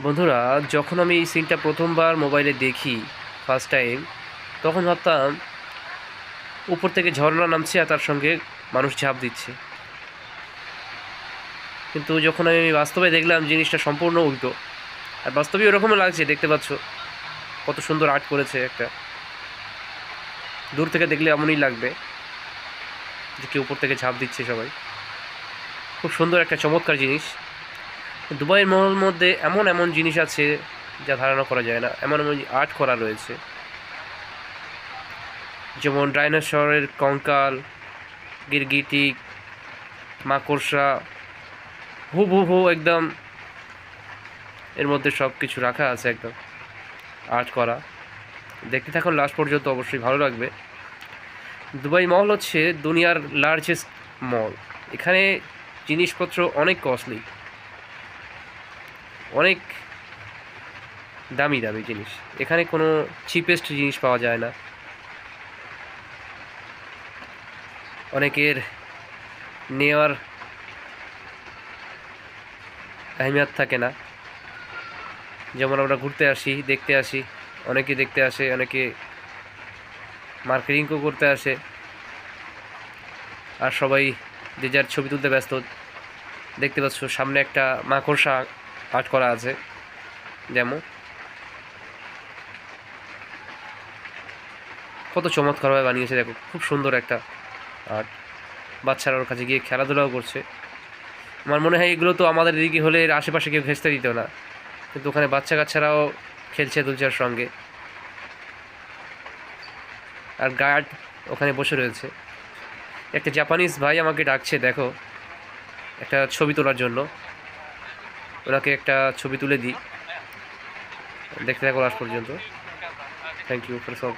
বন্ধুরা, যখন আমি এই সিনটা প্রথমবার মোবাইলে দেখি ফার্স্ট টাইম, তখন ভাবতাম উপর থেকে ঝর্ণা নামছে আর তার সঙ্গে মানুষ ঝাঁপ দিচ্ছে। কিন্তু যখন আমি বাস্তবে দেখলাম জিনিসটা সম্পূর্ণ উল্টো। আর বাস্তবে ওরকমই লাগছে, দেখতে পাচ্ছ কত সুন্দর আর্ট করেছে একটা। দূর থেকে দেখলে এমনই লাগবে যে কেউ উপর থেকে ঝাঁপ দিচ্ছে সবাই। খুব সুন্দর একটা চমৎকার জিনিস। দুবাইয়ের মহল মধ্যে এমন এমন জিনিস আছে যা ধারণা করা যায় না, এমন এমন আর্ট করা রয়েছে। যেমন ডাইনোসরের কঙ্কাল, গিরগিটি, মাকড়সা, হুবহু একদম এর মধ্যে সব কিছু রাখা আছে, একদম আর্ট করা। দেখতে থাকুন লাস্ট পর্যন্ত, অবশ্যই ভালো লাগবে। দুবাই মল হচ্ছে দুনিয়ার লার্জেস্ট মল। এখানে জিনিসপত্র অনেক কস্টলি, অনেক দামি দামি জিনিস। এখানে কোনো চিপেস্ট জিনিস পাওয়া যায় না। অনেকের নেওয়ার আহমিয়াত থাকে না। যেমন আমরা ঘুরতে আসি, দেখতে আসি, অনেকে দেখতে আসে, অনেকে মার্কেটিংও করতে আসে, আর সবাই যে যার ছবি তুলতে ব্যস্ত। দেখতে পাচ্ছ সামনে একটা মাকড়সা আর্ট করা আছে, যেমন কত চমৎকারভাবে বানিয়েছে, দেখো খুব সুন্দর একটা আর্ট। বাচ্চারা ওর কাছে গিয়ে খেলাধুলাও করছে। আমার মনে হয় এগুলো তো আমাদের এদিকে হলে এর আশেপাশে কেউ ঘেঁচতে দিত না, কিন্তু ওখানে বাচ্চা কাচ্চারাও খেলছে দুলচার সঙ্গে। আর গার্ড ওখানে বসে রয়েছে। একটা জাপানিজ ভাই আমাকে ডাকছে, দেখো একটা ছবি তোলার জন্য। ওনাকে একটা ছবি তুলে দিই, দেখতে থাকো লাস্ট পর্যন্ত। থ্যাংক ইউ ফর সব।